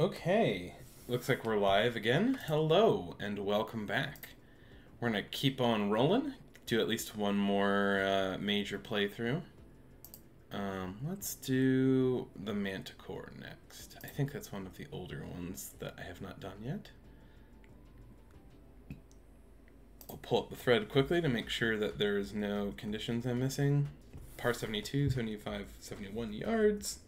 Okay, looks like we're live again. Hello and welcome back. We're gonna keep on rolling, do at least one more major playthrough. Let's do the Manticore next. I think that's one of the older ones that I have not done yet. I'll pull up the thread quickly to make sure that there's no conditions I'm missing. Par 72, 75, 71 yards.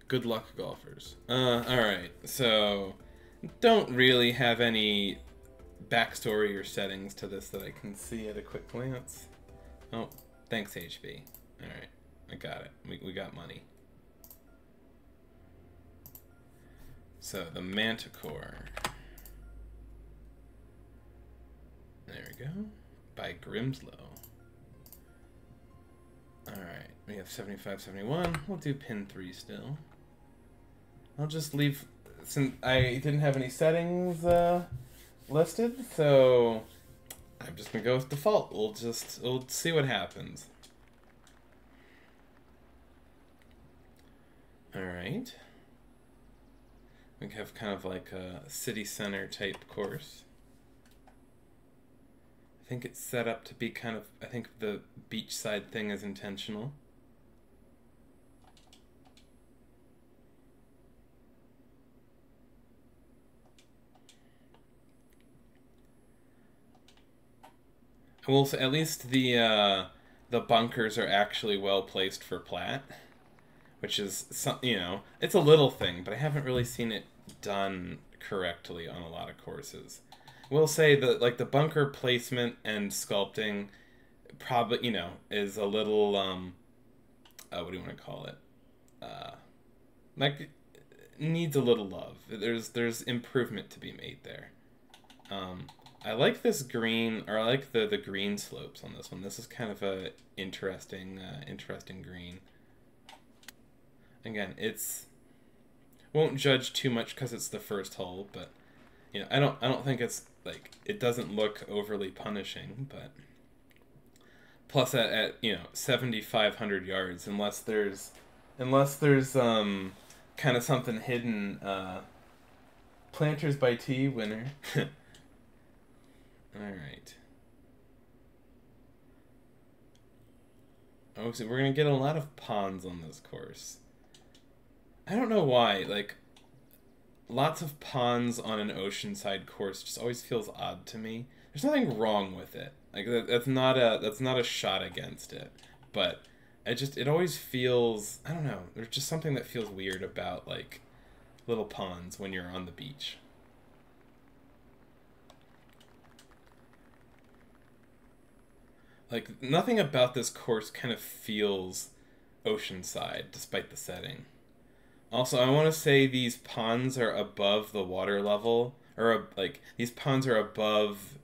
Good luck, golfers. Alright, so don't really have any backstory or settings to this that I can see at a quick glance. Oh, thanks, HB. Alright, I got it. We got money. So, the Manticore. There we go. By Grimslow. Alright, we have 75, 71. We'll do pin 3 still. I'll just leave, since I didn't have any settings listed, so I'm just gonna go with default. We'll see what happens. Alright. We have kind of like a city center type course. I think it's set up to be kind of, I think the beachside thing is intentional. Well, at least the bunkers are actually well placed for plat, which is some, it's a little thing, but I haven't really seen it done correctly on a lot of courses. We'll say that like the bunker placement and sculpting probably, is a little what do you want to call it? Like needs a little love. There's improvement to be made there. I like this green, or I like the green slopes on this one. This is kind of a interesting green. Again, won't judge too much because it's the first hole, but I don't think it's like it doesn't look overly punishing, but plus at 7,500 yards, unless there's kind of something hidden, Planters by T winner. Alright. Oh, so we're gonna get a lot of ponds on this course. I don't know why, like, lots of ponds on an oceanside course just always feels odd to me. There's nothing wrong with it. Like, that's not a shot against it. But it always feels, I don't know, there's just something that feels weird about, like, little ponds when you're on the beach. Like, nothing about this course kind of feels oceanside, despite the setting. Also, I want to say these ponds are above the water level, or, like, these ponds are above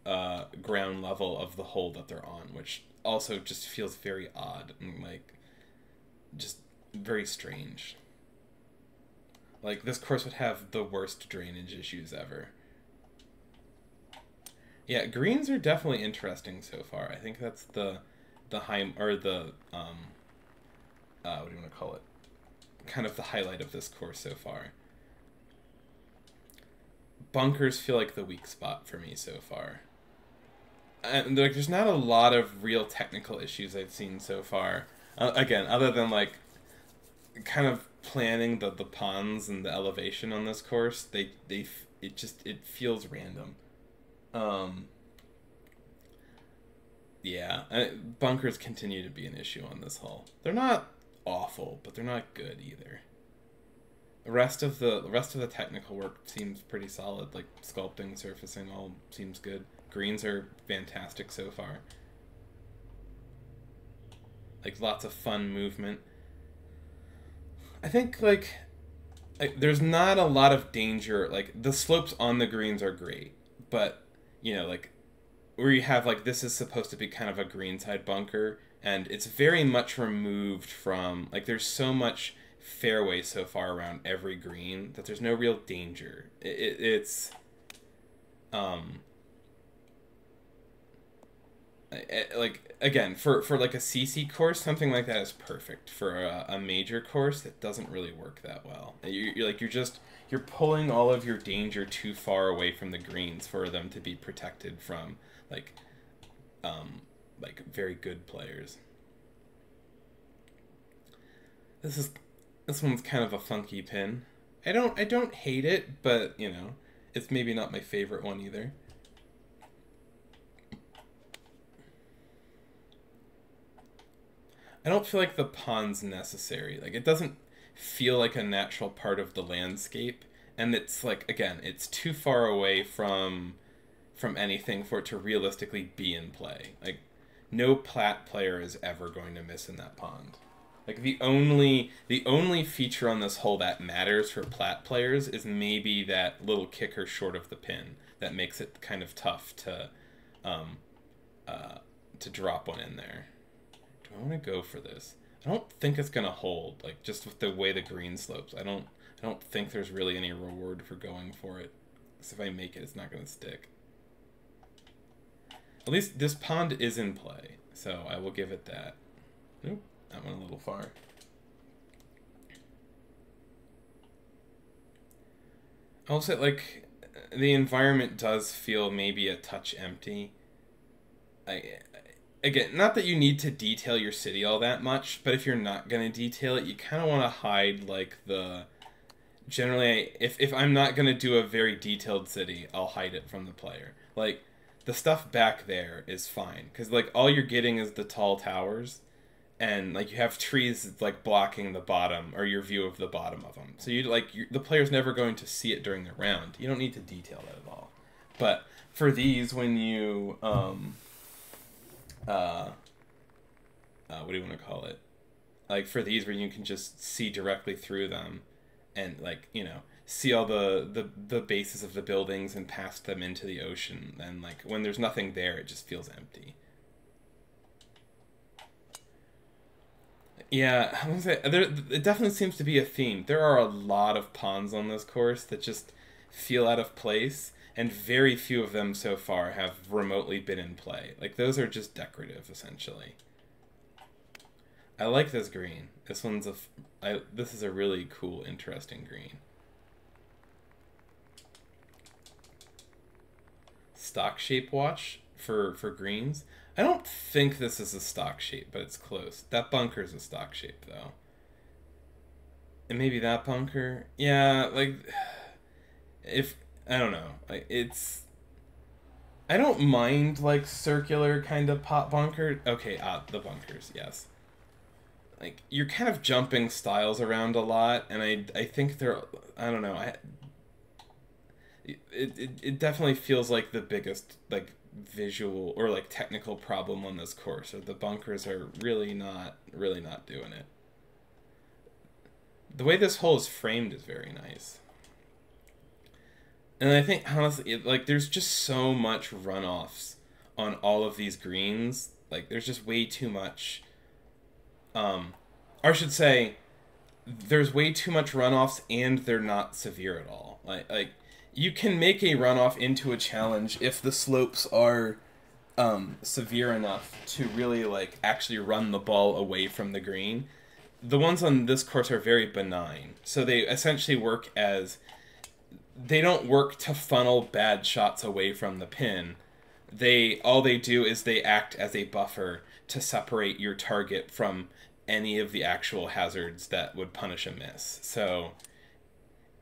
ground level of the hole that they're on, which also just feels very odd and, like, just very strange. Like, this course would have the worst drainage issues ever. Yeah, greens are definitely interesting so far. I think that's the high, or the what do you want to call it? Kind of the highlight of this course so far. Bunkers feel like the weak spot for me so far. And like, there's not a lot of real technical issues I've seen so far. Again, other than like kind of planning the ponds and the elevation on this course, it feels random. Yeah, bunkers continue to be an issue on this hull. They're not awful, but they're not good either. The rest of the technical work seems pretty solid. Like sculpting, surfacing, all seems good. Greens are fantastic so far. Like lots of fun movement. I think like there's not a lot of danger. Like the slopes on the greens are great, but like where you have like this is supposed to be kind of a greenside bunker, and it's very much removed from like there's so much fairway so far around every green that there's no real danger. It's Like again, for like a CC course, something like that is perfect. For a major course, it doesn't really work that well. You're pulling all of your danger too far away from the greens for them to be protected from like um very good players. This is this one's kind of a funky pin. I don't hate it, but you know, it's maybe not my favorite one either. I don't feel like the pond's necessary. Like it doesn't feel like a natural part of the landscape, and it's like again, it's too far away from anything for it to realistically be in play. Like no plat player is ever going to miss in that pond. Like the only feature on this hole that matters for plat players is maybe that little kicker short of the pin that makes it kind of tough um, to drop one in there. Do I want to go for this? I don't think it's gonna hold. Like just with the way the green slopes, I don't think there's really any reward for going for it. Because if I make it, it's not gonna stick. At least this pond is in play, so I will give it that. Nope, that went a little far. Also, like, the environment does feel maybe a touch empty. I Again, not that you need to detail your city all that much, but if you're not gonna detail it, you kind of want to hide like the. Generally, if I'm not gonna do a very detailed city, I'll hide it from the player. Like the stuff back there is fine because like all you're getting is the tall towers, and like you have trees like blocking the bottom or your view of the bottom of them. So the player's never going to see it during the round. You don't need to detail that at all. But for these, when you what do you want to call it? Like for these where you can just see directly through them and like, you know, see all the bases of the buildings and past them into the ocean. And like when there's nothing there, it just feels empty. Yeah, I was gonna say, it definitely seems to be a theme. There are a lot of ponds on this course that just feel out of place, and very few of them so far have remotely been in play. Like, those are just decorative, essentially. I like this green. This is a really cool, interesting green. Stock shape watch for greens. I don't think this is a stock shape, but it's close. That bunker is a stock shape, though. And maybe that bunker. Yeah, like if I don't know, like it's. I don't mind like circular kind of pot bunker. Okay, the bunkers, yes. Like you're kind of jumping styles around a lot, and I think they're I don't know it definitely feels like the biggest like visual or like technical problem on this course. So the bunkers are really not doing it. The way this hole is framed is very nice. And I think honestly, like there's just so much runoffs on all of these greens. Like there's just way too much. Or I should say, there's way too much runoffs, and they're not severe at all. Like you can make a runoff into a challenge if the slopes are severe enough to really like actually run the ball away from the green. The ones on this course are very benign, so they essentially work as they don't work to funnel bad shots away from the pin. All they do is they act as a buffer to separate your target from any of the actual hazards that would punish a miss. So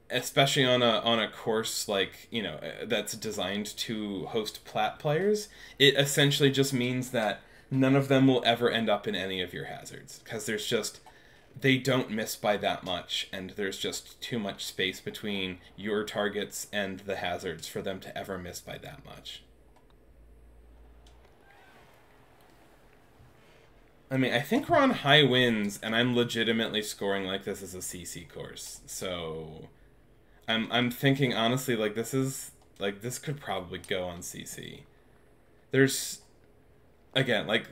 especially on a course like, you know, that's designed to host plat players, it essentially just means that none of them will ever end up in any of your hazards because they don't miss by that much, and there's just too much space between your targets and the hazards for them to ever miss by that much. I mean, I think we're on high winds, and I'm legitimately scoring like this is a CC course. So I'm thinking honestly like this could probably go on CC. There's again like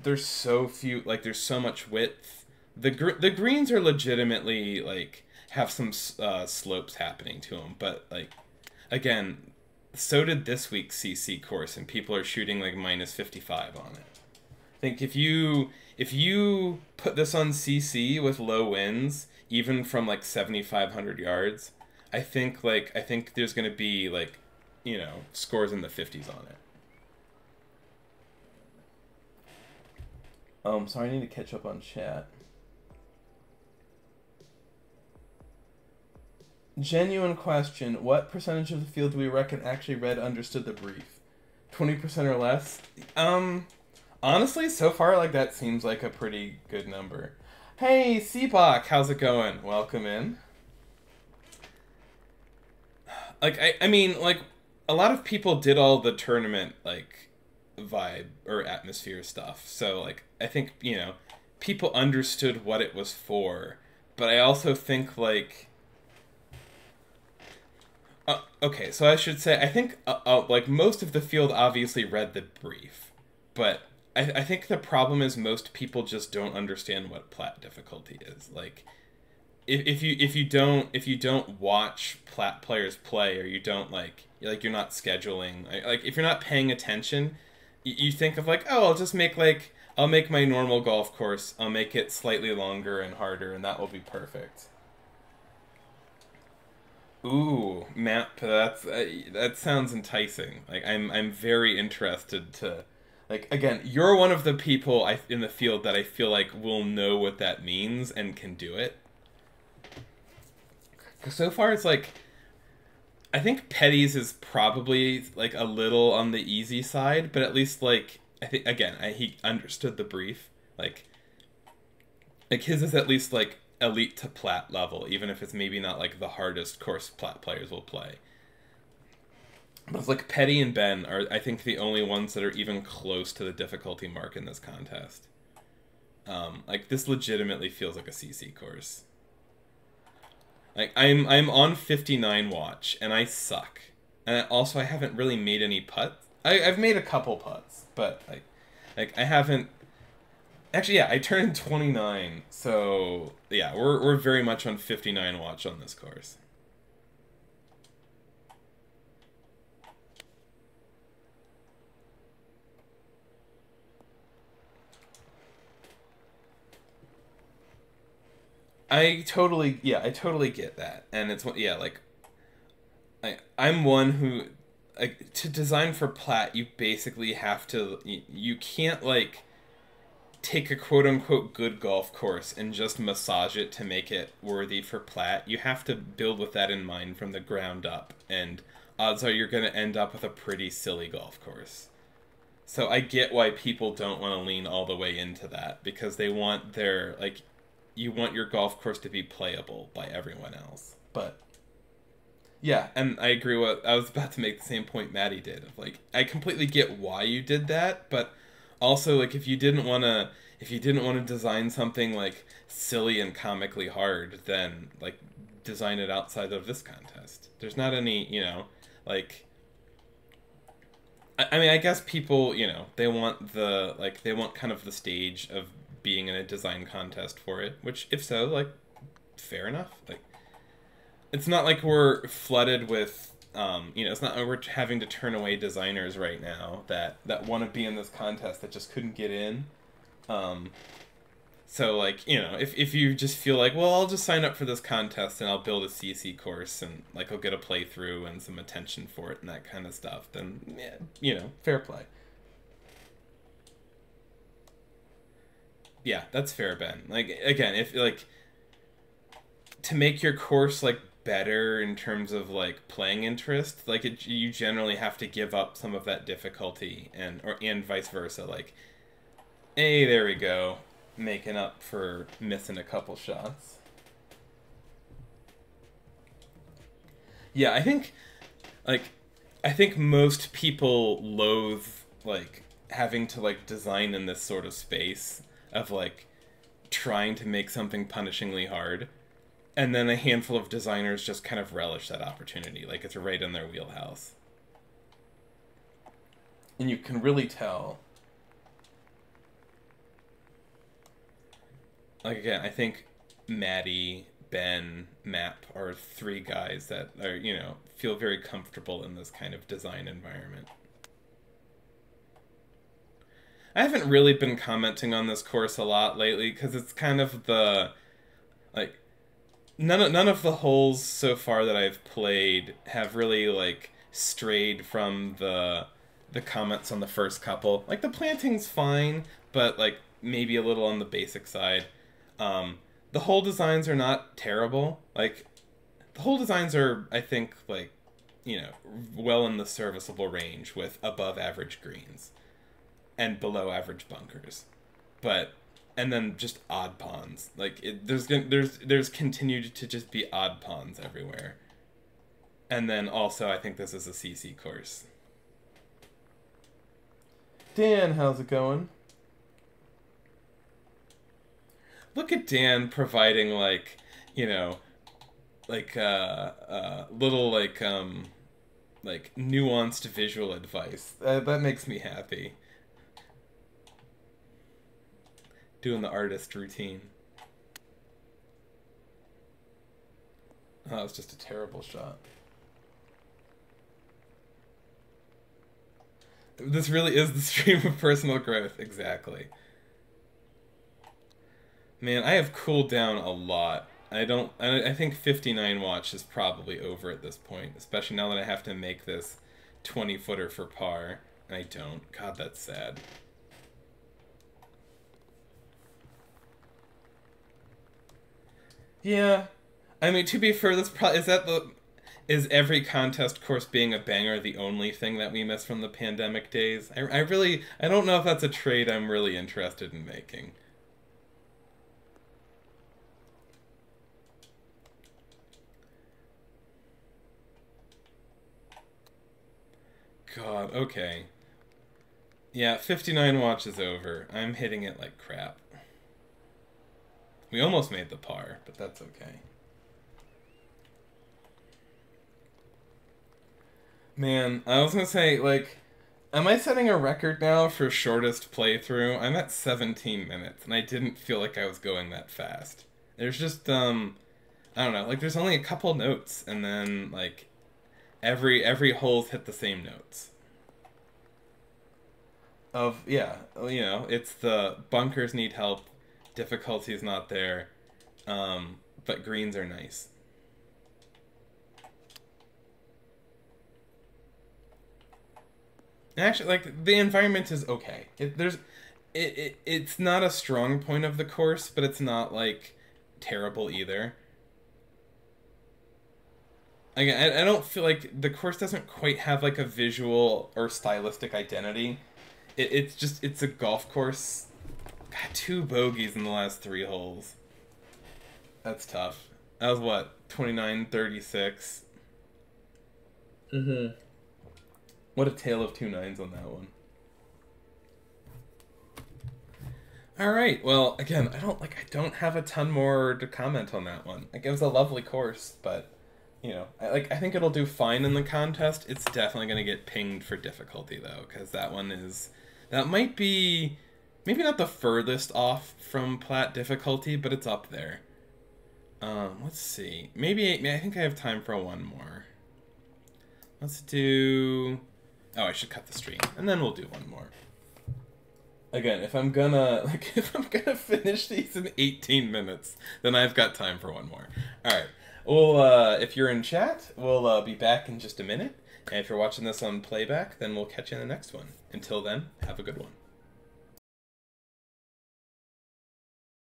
there's so few, like there's so much width. The greens are legitimately like have some slopes happening to them, but like again so did this week's CC course, and people are shooting like minus 55 on it. I think if you put this on CC with low winds, even from like 7,500 yards, I think there's gonna be like, scores in the 50s on it. Sorry, I need to catch up on chat. Genuine question: what percentage of the field do we reckon actually read, understood the brief? 20% or less? Honestly, so far, like, that seems like a pretty good number. Hey, Seabach, how's it going? Welcome in. Like, I mean, like, a lot of people did all the tournament, like, vibe or atmosphere stuff. So, like, I think, people understood what it was for. But I also think, like... okay, so I should say, I think, like, most of the field obviously read the brief. But I think the problem is most people just don't understand what plat difficulty is. Like... If you don't watch plat players play, or you don't you're not scheduling, like if you're not paying attention, you think of like, oh, I'll make my normal golf course, I'll make it slightly longer and harder, and that will be perfect. Ooh, map, that sounds enticing. Like I'm very interested to, like, again, you're one of the people in the field that I feel like will know what that means and can do it. Because so far it's like, I think Petty's is probably like a little on the easy side, but at least like, I think, again, he understood the brief. Like his is at least like elite to plat level, even if it's maybe not like the hardest course plat players will play. But it's like Petty and Ben are, I think, the only ones that are even close to the difficulty mark in this contest. Like, this legitimately feels like a CC course. Like, I'm on 59 watch, and I suck. And also, I haven't really made any putts. I've made a couple putts, but, like I haven't... Actually, yeah, I turned 29, so, yeah, we're very much on 59 watch on this course. I totally get that. And it's, yeah, like, I'm one who, like, to design for plat, you basically have to, you can't, like, take a quote-unquote good golf course and just massage it to make it worthy for plat. You have to build with that in mind from the ground up, and odds are you're going to end up with a pretty silly golf course. So I get why people don't want to lean all the way into that, because they want their, like, you want your golf course to be playable by everyone else. But yeah, and I agree with, I was about to make the same point Maddie did, of like, I completely get why you did that, but also, like, if you didn't want to design something like silly and comically hard, then like design it outside of this contest. There's not any, like, I mean, I guess people, they want they want kind of the stage of being in a design contest for it, which, if so, like, fair enough. Like, it's not like we're flooded with, it's not like we're having to turn away designers right now that want to be in this contest that just couldn't get in. So, like, if you just feel like, well, I'll just sign up for this contest and I'll build a CC course and, like, I'll get a playthrough and some attention for it and that kind of stuff, then, yeah, fair play. Yeah, that's fair, Ben. Like, again, if, like, to make your course, like, better in terms of, like, playing interest, like, you generally have to give up some of that difficulty, and vice versa. Like, hey, there we go, making up for missing a couple shots. Yeah, I think most people loathe, like, having to, like, design in this sort of space of, like, trying to make something punishingly hard. And then a handful of designers just kind of relish that opportunity. Like, it's right in their wheelhouse. And you can really tell. Like, again, I think Maddie, Ben map are three guys that are, you know, feel very comfortable in this kind of design environment. I haven't really been commenting on this course a lot lately because it's kind of the, like, none of the holes so far that I've played have really, like, strayed from the comments on the first couple. Like, the planting's fine, but, like, maybe a little on the basic side. The hole designs are not terrible. Like, the hole designs are, I think, like, you know, well in the serviceable range with above average greens and below average bunkers. But, and then just odd pawns. Like, there's continued to just be odd pawns everywhere. And then also, I think this is a CC course. Dan, how's it going? Look at Dan providing, like, you know, like little like nuanced visual advice. That makes me happy. Doing the artist routine. Oh, that was just a terrible shot. This really is the stream of personal growth, exactly. Man, I have cooled down a lot. I think 59 watch is probably over at this point, especially now that I have to make this 20-footer for par, and I don't. God, that's sad. Yeah. I mean, to be fair, is every contest course being a banger the only thing that we miss from the pandemic days? I don't know if that's a trade I'm really interested in making. God, okay. Yeah, 59 watch is over. I'm hitting it like crap. We almost made the par, but that's okay. Man, I was gonna say, like, am I setting a record now for shortest playthrough? I'm at 17 minutes, and I didn't feel like I was going that fast. There's just, I don't know, like, there's only a couple notes, and then, like, every hole's hit the same notes. Yeah, you know, it's the bunkers need help, difficulty's not there, but greens are nice. And actually, like, the environment is okay. It's not a strong point of the course, but it's not, like, terrible either. Again, I don't feel like the course doesn't quite have, like, a visual or stylistic identity. It's a golf course. Got 2 bogeys in the last 3 holes. That's tough. That was what, 29-36? Mm-hmm. What a tale of 2 nines on that one. Alright, well, again, I don't have a ton more to comment on that one. Like, it was a lovely course, but, you know, I think it'll do fine in the contest. It's definitely going to get pinged for difficulty, though, because that might be, maybe not the furthest off from plat difficulty, but it's up there. Let's see. I think I have time for one more. Let's do... Oh, I should cut the stream, and then we'll do one more. Again, if I'm gonna finish these in 18 minutes, then I've got time for one more. Alright. Well, if you're in chat, we'll be back in just a minute. And if you're watching this on playback, then we'll catch you in the next one. Until then, have a good one.